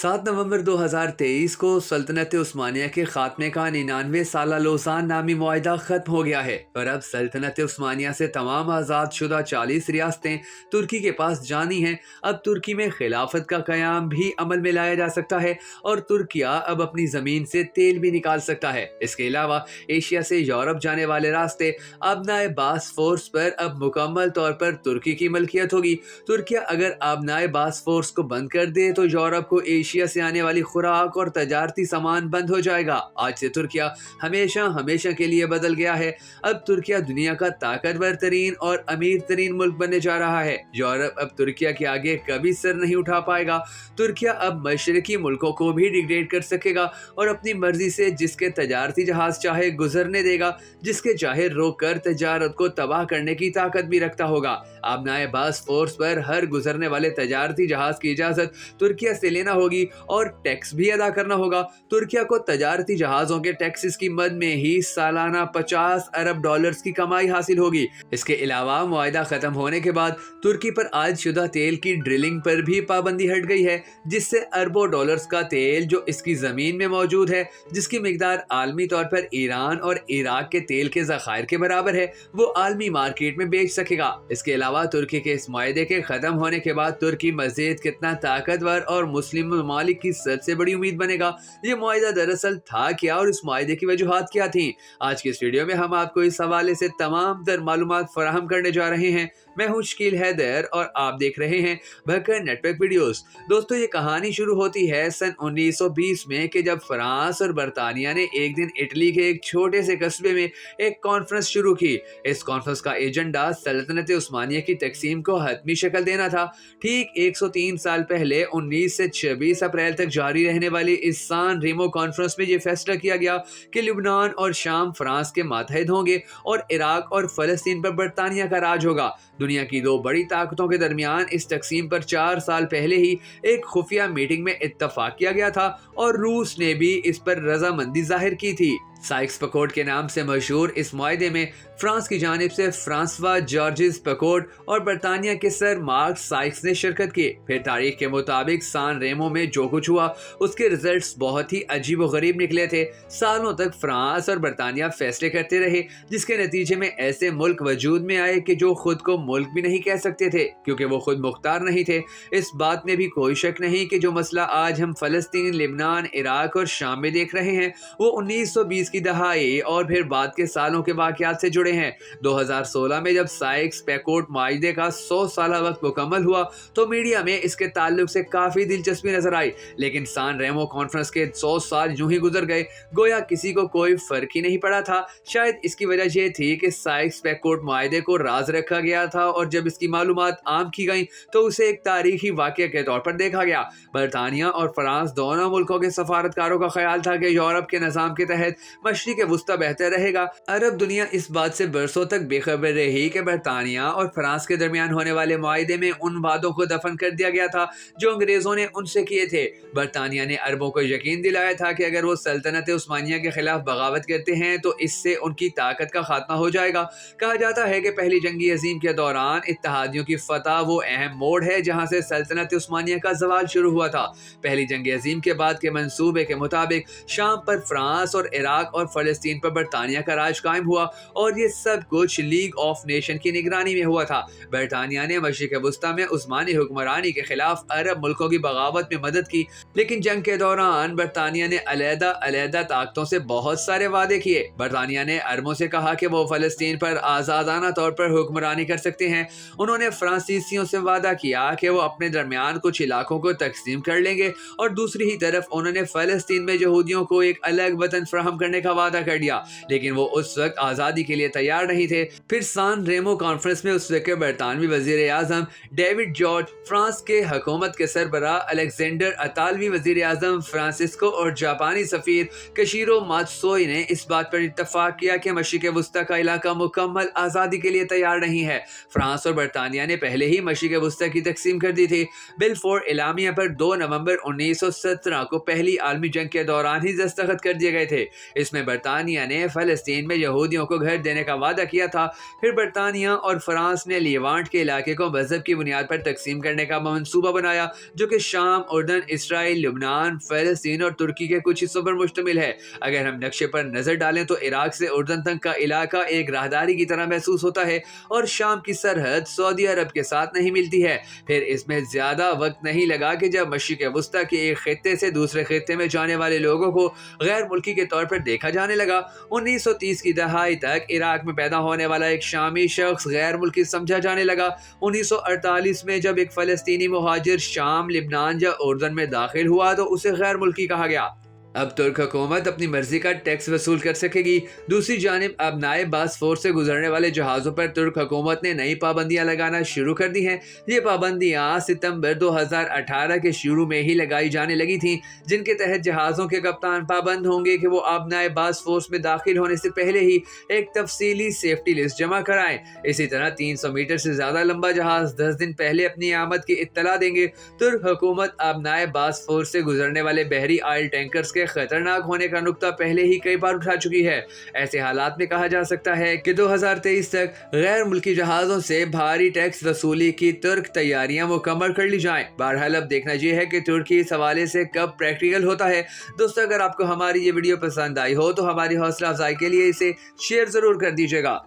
7 नवंबर 2023 को सल्तनत उस्मानिया के खात्मे का 99 साला लोसान नामी मुआहिदा खत्म हो गया है और अब सल्तनत उस्मानिया से तमाम आज़ाद शुदा 40 रियासतें तुर्की के पास जानी हैं। अब तुर्की में खिलाफत का क़याम भी अमल में लाया जा सकता है और तुर्किया अब अपनी ज़मीन से तेल भी निकाल सकता है। इसके अलावा एशिया से यूरोप जाने वाले रास्ते आबनाए बासफोर्स पर अब मुकम्मल तौर पर तुर्की की मलकियत होगी। तुर्किया अगर आबनाए बासफोर्स को बंद कर दे तो यूरोप को एशिया से आने वाली खुराक और तजारती सामान बंद हो जाएगा। आज से तुर्किया हमेशा हमेशा के लिए बदल गया है। अब तुर्किया दुनिया का ताकतवर तरीन और अमीर तरीन मुल्क बनने जा रहा है। यूरोप अब तुर्किया के आगे कभी सर नहीं उठा पाएगा। तुर्किया अब मशरकी मुल्कों को भी डिक्टेट कर सकेगा और अपनी मर्जी से जिसके तजारती जहाज चाहे गुजरने देगा, जिसके चाहे रोक कर तजारत को तबाह करने की ताकत भी रखता होगा। आबनाए बासफोर्स पर हर गुजरने वाले तजारती जहाज की इजाजत तुर्किया से लेना होगी और टैक्स भी अदा करना होगा। तुर्किया को तजारती जहाजों के टैक्सेस की मद में ही सालाना 50 अरब डॉलर्स की कमाई हासिल होगी। इसके अलावा मुआहिदा खत्म होने के बाद तुर्की पर आयद शुदा तेल की ड्रिलिंग पर भी पाबंदी हट गई है, जिससे अरबों डॉलर्स का तेल जो इसकी जमीन में मौजूद है, जिसकी मिकदार आलमी तौर पर ईरान और इराक के तेल के ज़खायर के बराबर है, वो आलमी मार्केट में बेच सकेगा। इसके अलावा तुर्की के इस मुआहिदे के खत्म होने के बाद तुर्की मजीद कितना ताकतवर और मुस्लिम ममालिक की सबसे बड़ी उम्मीद बनेगा। ये मुआहिदा दरअसल था क्या और इस मुआहिदे की वजूहात क्या थी? आज के इस वीडियो में हम आपको इस हवाले से तमाम तर मालूमात फराहम करने जा रहे हैं। मैं हूं शकील हैदर और आप देख रहे हैं भक्कर नेटवर्क वीडियोस। दोस्तों, ये कहानी शुरू होती है सन 1920 में कि जब फ्रांस और बरतानिया ने एक दिन इटली के एक छोटे से कस्बे में एक कॉन्फ्रेंस शुरू की। इस कॉन्फ्रेंस का एजेंडा सल्तनत उस्मानिया की तकसीम को हतमी शक्ल देना था। ठीक 103 साल पहले 19 से 26 अप्रैल तक जारी रहने वाली इस सान रेमो कॉन्फ्रेंस में ये फैसला किया गया कि लिबनान और शाम फ्रांस के मातहत होंगे और इराक और फलस्तीन पर बरतानिया का राज होगा। दुनिया की दो बड़ी ताकतों के दरमियान इस तकसीम पर 4 साल पहले ही एक खुफिया मीटिंग में इत्तफाक किया गया था और रूस ने भी इस पर रजामंदी जाहिर की थी। साइक्स पकोट के नाम से मशहूर इस मुआहिदे में फ्रांस की जानिब से फ्रांसवा जॉर्जिस पकोट और बरतानिया के सर मार्क साइक्स ने शिरकत की। फिर तारीख के मुताबिक सान रेमो में जो कुछ हुआ उसके रिजल्ट्स बहुत ही अजीब व गरीब निकले थे। सालों तक फ्रांस और बरतानिया फैसले करते रहे, जिसके नतीजे में ऐसे मुल्क वजूद में आए कि जो खुद को मुल्क भी नहीं कह सकते थे क्योंकि वो खुद मुख्तार नहीं थे। इस बात में भी कोई शक नहीं कि जो मसला आज हम फलस्तीन, लिबनान, इराक और शाम में देख रहे हैं वो 1920 की दहाई और फिर बाद के सालों के वाकयात से जुड़े हैं। 2016 में जब साइक्स पेकोट मुआहिदे का 100 साला वक्त मुकम्मल हुआ तो मीडिया में इसके ताल्लुक से काफी दिलचस्पी नजर आई, लेकिन सान रेमो कॉन्फ्रेंस के 100 साल यूं ही गुजर गए, गोया किसी को कोई फर्क ही नहीं पड़ा था। शायद इसकी वजह यह थी कि साइक्स पेकोट मुआहिदे को राज रखा गया था और जब इसकी मालूमात आम की गई तो उसे एक तारीखी वाकया के तौर पर देखा गया। बरतानिया और फ्रांस दोनों मुल्कों के सफारतकारों का ख्याल था कि यूरोप के निजाम के तहत मशरिक वुस्ता बेहतर रहेगा। अरब दुनिया इस बात से बरसों तक बेखबर रही कि बरतानिया और फ्रांस के दरमियान होने वाले मुआहिदे में उन वादों को दफन कर दिया गया था जो अंग्रेजों ने उनसे किए थे। बरतानिया ने अरबों को यकीन दिलाया था कि अगर वो सल्तनत उस्मानिया के खिलाफ बगावत करते हैं तो इससे उनकी ताकत का खात्मा हो जाएगा। कहा जाता है कि पहली जंगी अजीम के दौरान इत्तेहादियों की फतह वो अहम मोड़ है जहां से सल्तनत उस्मानिया का जवाल शुरू हुआ था। पहली जंगी अजीम के बाद के मंसूबे के मुताबिक शाम पर फ्रांस और इराक और फलस्तीन पर बरतानिया का राज कायम हुआ और ये सब कुछ लीग ऑफ नेशन की निगरानी में हुआ था। बरतानिया ने मशरिक वुस्ता में उस्मानी हुक्मरानी के खिलाफ अरब मुल्कों की बगावत में मदद की, लेकिन जंग के दौरान बरतानिया ने अलहदा ताकतों से बहुत सारे वादे किए। बरतानिया ने अरबों से कहा कि वो फलस्तीन पर आजादाना तौर पर हुक्मरानी कर सकते हैं। उन्होंने फ्रांसीसियों से वादा किया कि वो अपने दरमियान कुछ इलाकों को तकसीम कर लेंगे और दूसरी ही तरफ उन्होंने फलस्तीन में यहूदियों को एक अलग वतन फराहम करने का वादा कर दिया, लेकिन वो उस वक्त आज़ादी के लिए तैयार नहीं थे। फिर सान रेमो कॉन्फ्रेंस में उस वक्त के बरतानवी वजीर आज़म डेविड जॉर्ज, फ्रांस के हुकूमत के सरबराह अलेक्जेंडर, अतालवी वजीर आज़म फ्रांसिस्को और जापानी सफीर कशीरो मात्सुई ने इस बात पर इत्तफाक किया कि मशरिक वुस्ता का इलाका मुकम्मल आज़ादी के लिए तैयार नहीं है। फ्रांस और बरतानिया ने पहले ही मशरिक वुस्ता की तकसीम कर दी थी। बिलफोर इलामिया पर 2 नवंबर 1917 को पहली आलमी जंग के दौरान ही दस्तखत कर दिए गए थे। इस जिसमें बरतानिया ने फलस्तीन में यहूदियों को घर देने का वादा किया था। फिर बरतानिया और फ्रांस ने लीवांट के इलाके को मजहब की बुनियाद पर तकसीम करने का मंसूबा बनाया, जो कि शाम, उर्दन, इसराइल, लुबनान, फलस्तीन और तुर्की के कुछ हिस्सों पर मुश्तमिल है। अगर हम नक्शे पर नजर डालें तो इराक से उर्दन तक का इलाका एक राहदारी की तरह महसूस होता है और शाम की सरहद सऊदी अरब के साथ नहीं मिलती है। फिर इसमें ज्यादा वक्त नहीं लगा कि जब मशरिक वस्ता के एक खित्ते से दूसरे खित्ते में जाने वाले लोगों को गैर मुल्की के तौर पर देखा जाने लगा। 1930 की दहाई तक इराक में पैदा होने वाला एक शामी शख्स गैर मुल्की समझा जाने लगा। 1948 में जब एक फलस्तीनी मुहाजिर शाम, लिबनान या उर्दन में दाखिल हुआ तो उसे गैर मुल्की कहा गया। अब तुर्क हुकूमत अपनी मर्जी का टैक्स वसूल कर सकेगी। दूसरी जानिब अब नाए बासफोर से गुजरने वाले जहाज़ों पर तुर्क हुकूमत ने नई पाबंदियां लगाना शुरू कर दी हैं। ये पाबंदियां सितंबर 2018 के शुरू में ही लगाई जाने लगी थीं, जिनके तहत जहाज़ों के कप्तान पाबंद होंगे कि वो अब नाए बासफोर में दाखिल होने से पहले ही एक तफसीली सेफ्टी लिस्ट जमा कराएं। इसी तरह 300 मीटर से ज्यादा लंबा जहाज 10 दिन पहले अपनी आमद की इत्तला देंगे। तुर्क हुकूमत अब नाए बासफोर से गुजरने वाले बहरी ऑयल टैंकर्स के खतरनाक होने का नुक्ता पहले ही कई बार उठा चुकी है। ऐसे हालात में कहा जा सकता है कि 2023 तक गैर मुल्की जहाजों से भारी टैक्स वसूली की तुर्क तैयारियां मुकम्मल कर ली जाएं। बहरहाल अब देखना ये है कि तुर्की इस हवाले से कब प्रैक्टिकल होता है। दोस्तों, अगर आपको हमारी ये वीडियो पसंद आई हो तो हमारी हौसला अफजाई के लिए इसे शेयर जरूर कर दीजिएगा।